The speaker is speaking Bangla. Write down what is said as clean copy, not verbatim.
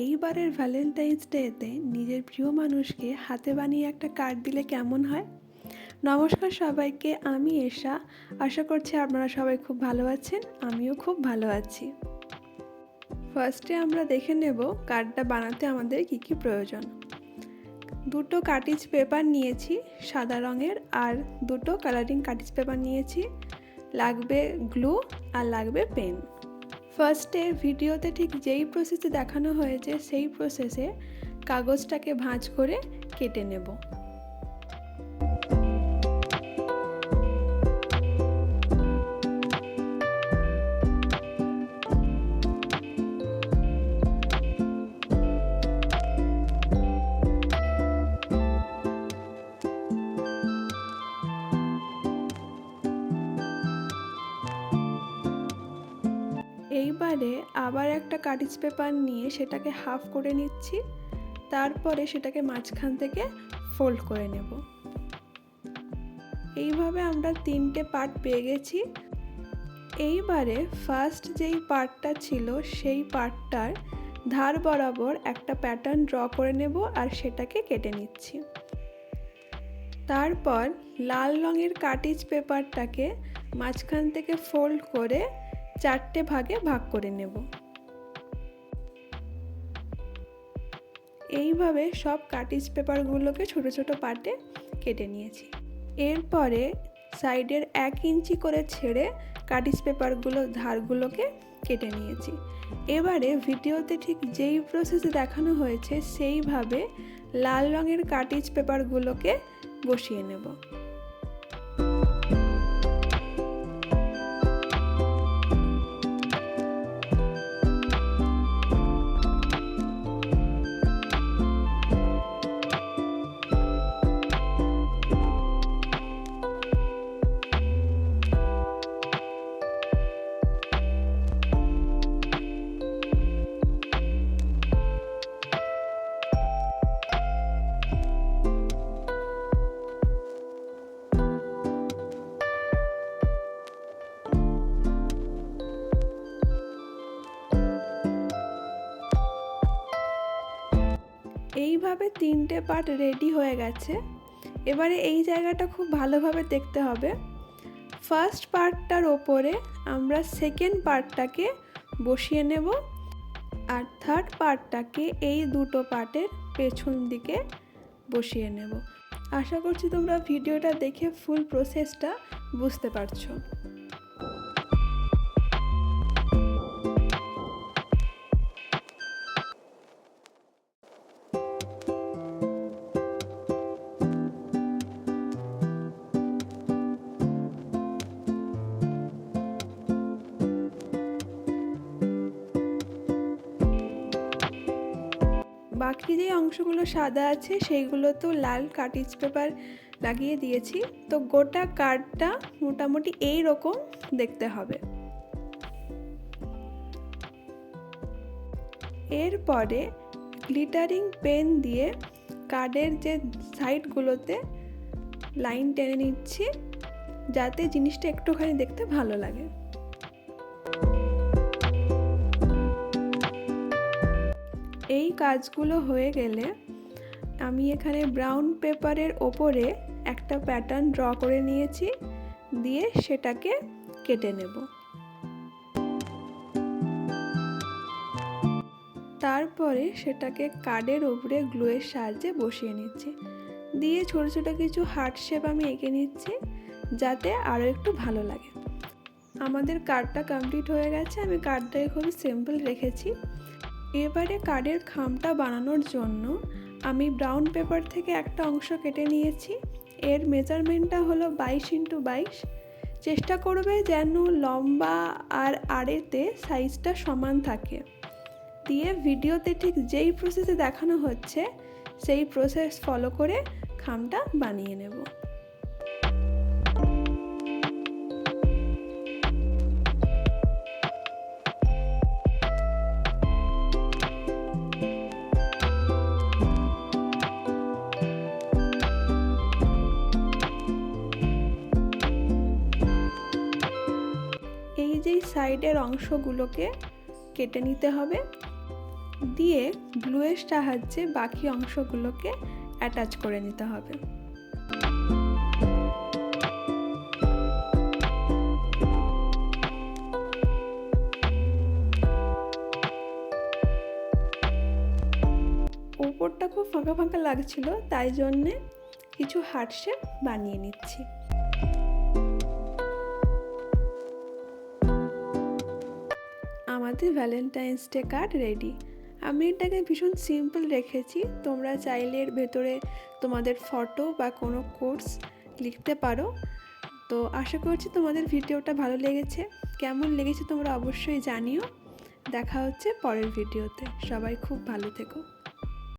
এইবারের ভ্যালেন্টাইন্স ডেতে নিজের প্রিয় মানুষকে হাতে বানিয়ে একটা কার্ড দিলে কেমন হয়? নমস্কার সবাইকে, আমি এশা। আশা করছি আপনারা সবাই খুব ভালো আছেন, আমিও খুব ভালো আছি। ফার্স্টে আমরা দেখে নেব কার্ডটা বানাতে আমাদের কি কি প্রয়োজন। দুটো কাটিজ পেপার নিয়েছি সাদা রঙের, আর দুটো কালারিং কাটিজ পেপার নিয়েছি। লাগবে গ্লু আর লাগবে পেন। ফার্স্টে ভিডিওতে ঠিক যেই প্রসেসে দেখানো হয়েছে সেই প্রসেসে কাগজটাকে ভাঁজ করে কেটে নেব। এইবারে আবার একটা কাটিজ পেপার নিয়ে সেটাকে হাফ করে নিচ্ছি, তারপরে সেটাকে মাঝখান থেকে ফোল্ড করে নেব। এইভাবে আমরা তিনটে পার্ট পেয়ে গেছি। এইবারে ফার্স্ট যেই পার্টটা ছিল সেই পার্টটার ধার বরাবর একটা প্যাটার্ন ড্র করে নেব আর সেটাকে কেটে নিচ্ছি। তারপর লাল রঙের কাটিজ পেপারটাকে মাঝখান থেকে ফোল্ড করে চারটে ভাগে ভাগ করে নেব। এইভাবে সব কাটিজ পেপারগুলোকে ছোট ছোট পার্টে কেটে নিয়েছি। এরপরে সাইডের 1 ইঞ্চি করে ছেড়ে কাটিজ পেপারগুলো ধারগুলোকে কেটে নিয়েছি। এবারে ভিডিওতে ঠিক যেই প্রসেসে দেখানো হয়েছে সেইভাবে লাল রঙের কাটিজ পেপারগুলোকে বসিয়ে নেব। এইভাবে তিনটে পার্ট রেডি হয়ে গেছে। এবারে এই জায়গাটা খুব ভালোভাবে দেখতে হবে। ফার্স্ট পার্টটার ওপরে আমরা সেকেন্ড পার্টটাকে বসিয়ে নেব, আর থার্ড পার্টটাকে এই দুটো পার্টের পেছন দিকে বসিয়ে নেব। আশা করছি তোমরা ভিডিওটা দেখে ফুল প্রসেসটা বুঝতে পারছো। বাকি যে অংশগুলো সাদা আছে সেইগুলো তো লাল কাটিজ পেপার লাগিয়ে দিয়েছি। তো গোটা কার্ডটা মোটামুটি এই রকম দেখতে হবে। এরপরে গ্লিটারিং পেন দিয়ে কার্ডের যে সাইডগুলোতে লাইন টেনে নিচ্ছি, যাতে জিনিসটা একটুখানি দেখতে ভালো লাগে। এই কাজগুলো হয়ে গেলে আমি এখানে ব্রাউন পেপারের ওপরে একটা প্যাটার্ন ড্র করে নিয়েছি, দিয়ে সেটাকে কেটে নেব। তারপরে সেটাকে কার্ডের ওপরে গ্লুয়ের সাহায্যে বসিয়ে নিচ্ছি, দিয়ে ছোট ছোট কিছু হার্ট শেপ আমি এঁকে নিচ্ছি যাতে আরও একটু ভালো লাগে। আমাদের কার্ডটা কমপ্লিট হয়ে গেছে। আমি কার্ডটাকে খুবই সিম্পল রেখেছি। এবারে কার্ডের খামটা বানানোর জন্য আমি ব্রাউন পেপার থেকে একটা অংশ কেটে নিয়েছি। এর মেজারমেন্টটা হলো 22x22। চেষ্টা করবে যেন লম্বা আর আড়েতে সাইজটা সমান থাকে। দিয়ে ভিডিওতে ঠিক যেই প্রসেসে দেখানো হচ্ছে সেই প্রসেস ফলো করে খামটা বানিয়ে নেব। এই যে সাইডের অংশগুলোকে কেটে নিতে হবে। দিয়ে গ্লুয়ের সাহায্যে বাকি অংশগুলোকে অ্যাটাচ করে নিতে হবে। ওপরটা খুব ফাঁকা ফাঁকা লাগছিল, তাই জন্যে কিছু হার্ট শেপ বানিয়ে নিচ্ছি। আমাদের ভ্যালেন্টাইন্স ডে কার্ড রেডি। আমি এটাকে ভীষণ সিম্পল রেখেছি, তোমরা চাইলে এর ভেতরে তোমাদের ফটো বা কোনো কোটস লিখতে পারো। তো আশা করছি তোমাদের ভিডিওটা ভালো লেগেছে। কেমন লেগেছে তোমরা অবশ্যই জানিও। দেখা হচ্ছে পরের ভিডিওতে। সবাই খুব ভালো থেকো।